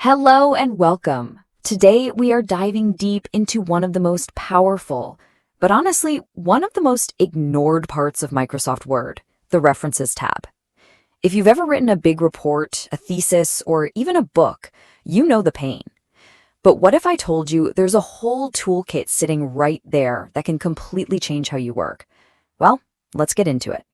Hello and welcome. Today we are diving deep into one of the most powerful, but honestly, one of the most ignored parts of Microsoft Word, the References tab. If you've ever written a big report, a thesis, or even a book, you know the pain. But what if I told you there's a whole toolkit sitting right there that can completely change how you work? Well, let's get into it.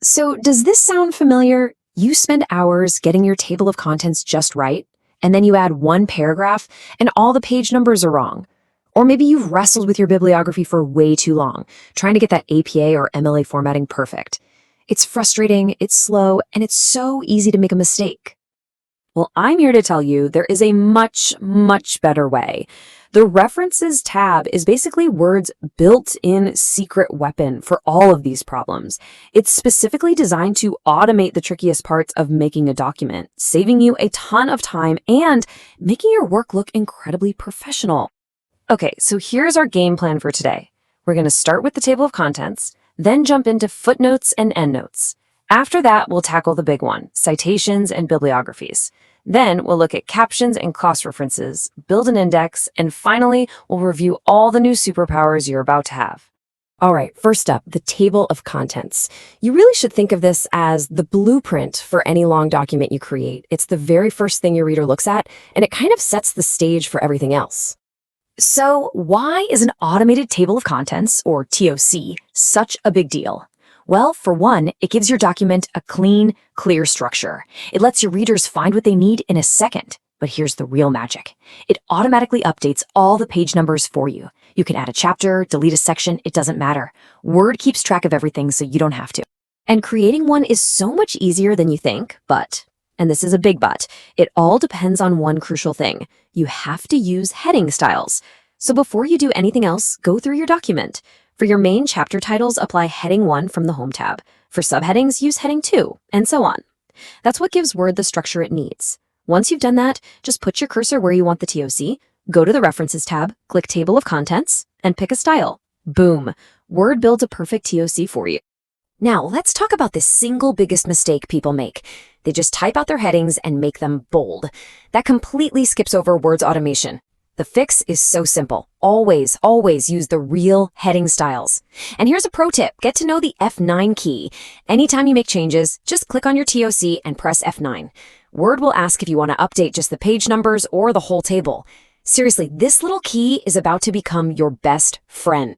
So, does this sound familiar? You spend hours getting your table of contents just right, and then you add one paragraph, and all the page numbers are wrong. Or maybe you've wrestled with your bibliography for way too long, trying to get that APA or MLA formatting perfect. It's frustrating, it's slow, and it's so easy to make a mistake. Well, I'm here to tell you there is a much, much better way. The References tab is basically Word's built-in secret weapon for all of these problems. It's specifically designed to automate the trickiest parts of making a document, saving you a ton of time and making your work look incredibly professional. Okay, so here's our game plan for today. We're going to start with the table of contents, then jump into footnotes and endnotes. After that, we'll tackle the big one, citations and bibliographies. Then we'll look at captions and cross-references, build an index, and finally, we'll review all the new superpowers you're about to have. All right, first up, the table of contents. You really should think of this as the blueprint for any long document you create. It's the very first thing your reader looks at, and it kind of sets the stage for everything else. So why is an automated table of contents, or TOC, such a big deal? Well, for one, it gives your document a clean, clear structure. It lets your readers find what they need in a second. But here's the real magic. It automatically updates all the page numbers for you. You can add a chapter, delete a section, it doesn't matter. Word keeps track of everything so you don't have to. And creating one is so much easier than you think, but, and this is a big but, it all depends on one crucial thing. You have to use heading styles. So before you do anything else, go through your document. For your main chapter titles, apply heading 1 from the Home tab. For subheadings, use heading 2, and so on. That's what gives Word the structure it needs. Once you've done that, just put your cursor where you want the TOC, go to the References tab, click Table of Contents, and pick a style. Boom! Word builds a perfect TOC for you. Now, let's talk about the single biggest mistake people make. They just type out their headings and make them bold. That completely skips over Word's automation. The fix is so simple. Always, always use the real heading styles. And here's a pro tip. Get to know the F9 key. Anytime you make changes, just click on your TOC and press F9. Word will ask if you want to update just the page numbers or the whole table. Seriously, this little key is about to become your best friend.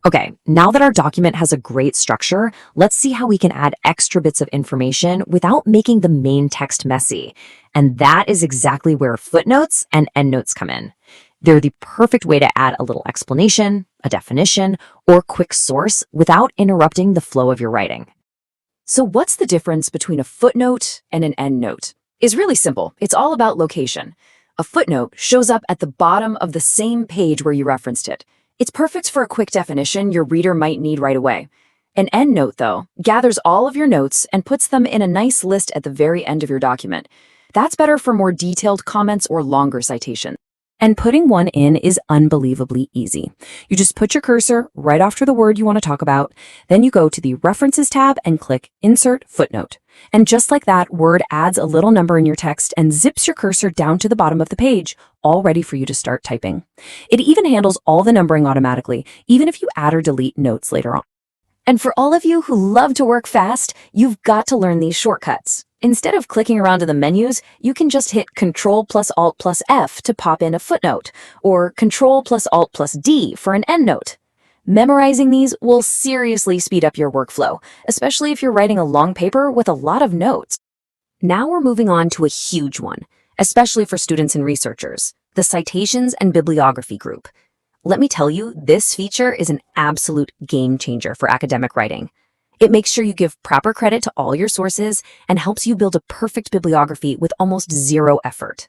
Okay, now that our document has a great structure, let's see how we can add extra bits of information without making the main text messy. And that is exactly where footnotes and endnotes come in. They're the perfect way to add a little explanation, a definition, or quick source without interrupting the flow of your writing. So what's the difference between a footnote and an endnote? It's really simple. It's all about location. A footnote shows up at the bottom of the same page where you referenced it. It's perfect for a quick definition your reader might need right away. An endnote, though, gathers all of your notes and puts them in a nice list at the very end of your document. That's better for more detailed comments or longer citations. And putting one in is unbelievably easy. You just put your cursor right after the word you want to talk about, then you go to the References tab and click Insert Footnote. And just like that, Word adds a little number in your text and zips your cursor down to the bottom of the page, all ready for you to start typing. It even handles all the numbering automatically, even if you add or delete notes later on. And for all of you who love to work fast, you've got to learn these shortcuts. Instead of clicking around to the menus, you can just hit Ctrl+Alt+F to pop in a footnote, or Ctrl+Alt+D for an endnote. Memorizing these will seriously speed up your workflow, especially if you're writing a long paper with a lot of notes. Now we're moving on to a huge one, especially for students and researchers, the citations and bibliography group. Let me tell you, this feature is an absolute game changer for academic writing. It makes sure you give proper credit to all your sources and helps you build a perfect bibliography with almost zero effort.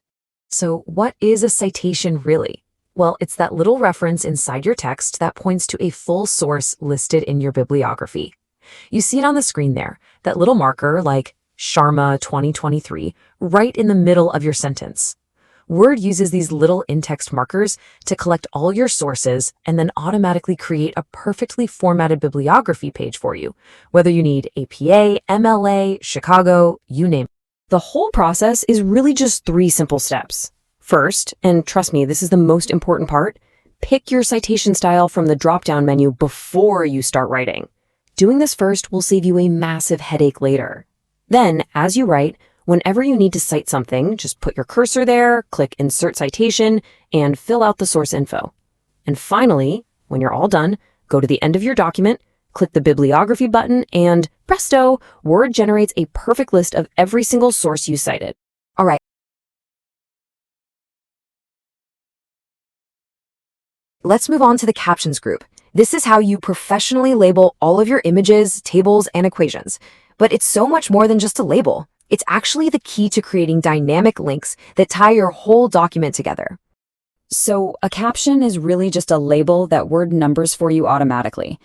So what is a citation really? Well, it's that little reference inside your text that points to a full source listed in your bibliography. You see it on the screen there, that little marker like Sharma 2023, right in the middle of your sentence. Word uses these little in-text markers to collect all your sources and then automatically create a perfectly formatted bibliography page for you, whether you need APA, MLA, Chicago, you name it. The whole process is really just 3 simple steps. First, and trust me, this is the most important part, pick your citation style from the drop-down menu before you start writing. Doing this first will save you a massive headache later. Then, as you write, whenever you need to cite something, just put your cursor there, click Insert Citation, and fill out the source info. And finally, when you're all done, go to the end of your document, click the bibliography button, and presto, Word generates a perfect list of every single source you cited. All right. Let's move on to the Captions group. This is how you professionally label all of your images, tables, and equations. But it's so much more than just a label. It's actually the key to creating dynamic links that tie your whole document together. So a caption is really just a label that Word numbers for you automatically.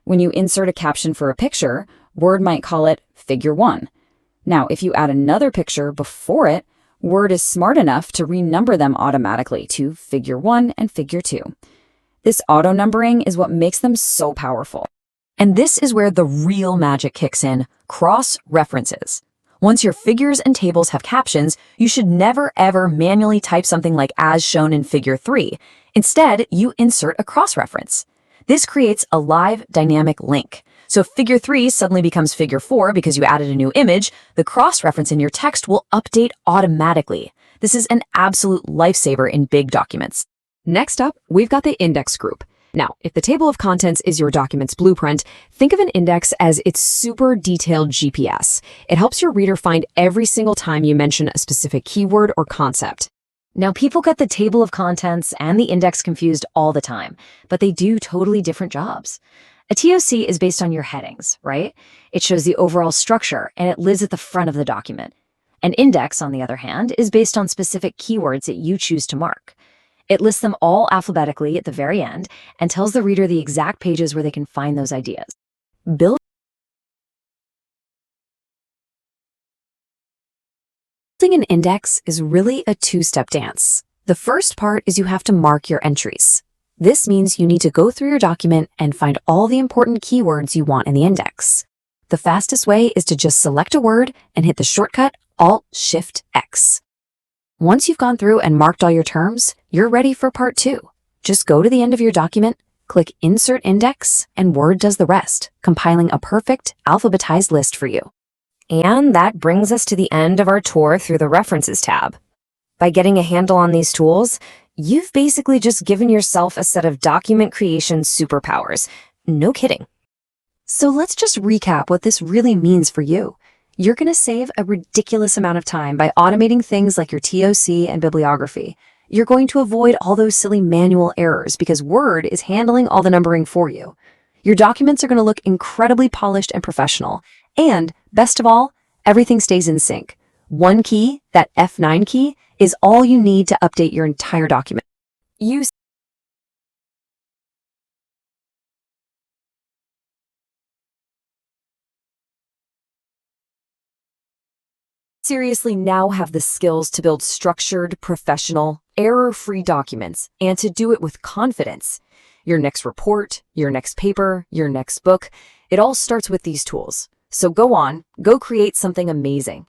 When you insert a caption for a picture, Word might call it Figure 1. Now, if you add another picture before it, Word is smart enough to renumber them automatically to Figure 1 and Figure 2. This auto-numbering is what makes them so powerful. And this is where the real magic kicks in, cross-references. Once your figures and tables have captions, you should never ever manually type something like as shown in Figure 3. Instead, you insert a cross-reference. This creates a live dynamic link. So if Figure 3 suddenly becomes Figure 4 because you added a new image, the cross-reference in your text will update automatically. This is an absolute lifesaver in big documents. Next up, we've got the index group. Now, if the table of contents is your document's blueprint, think of an index as its super detailed GPS. It helps your reader find every single time you mention a specific keyword or concept. Now, people get the table of contents and the index confused all the time, but they do totally different jobs. A TOC is based on your headings, right? It shows the overall structure and it lives at the front of the document. An index, on the other hand, is based on specific keywords that you choose to mark. It lists them all alphabetically at the very end and tells the reader the exact pages where they can find those ideas. Building an index is really a two-step dance. The first part is you have to mark your entries. This means you need to go through your document and find all the important keywords you want in the index. The fastest way is to just select a word and hit the shortcut Alt-Shift-X. Once you've gone through and marked all your terms, you're ready for part 2. Just go to the end of your document, click Insert Index, and Word does the rest, compiling a perfect alphabetized list for you. And that brings us to the end of our tour through the References tab. By getting a handle on these tools, you've basically just given yourself a set of document creation superpowers. No kidding. So let's just recap what this really means for you. You're going to save a ridiculous amount of time by automating things like your TOC and bibliography. You're going to avoid all those silly manual errors because Word is handling all the numbering for you. Your documents are going to look incredibly polished and professional. And, best of all, everything stays in sync. One key, that F9 key, is all you need to update your entire document. You seriously now have the skills to build structured, professional, error-free documents and to do it with confidence. Your next report, your next paper, your next book, it all starts with these tools. So go on, go create something amazing.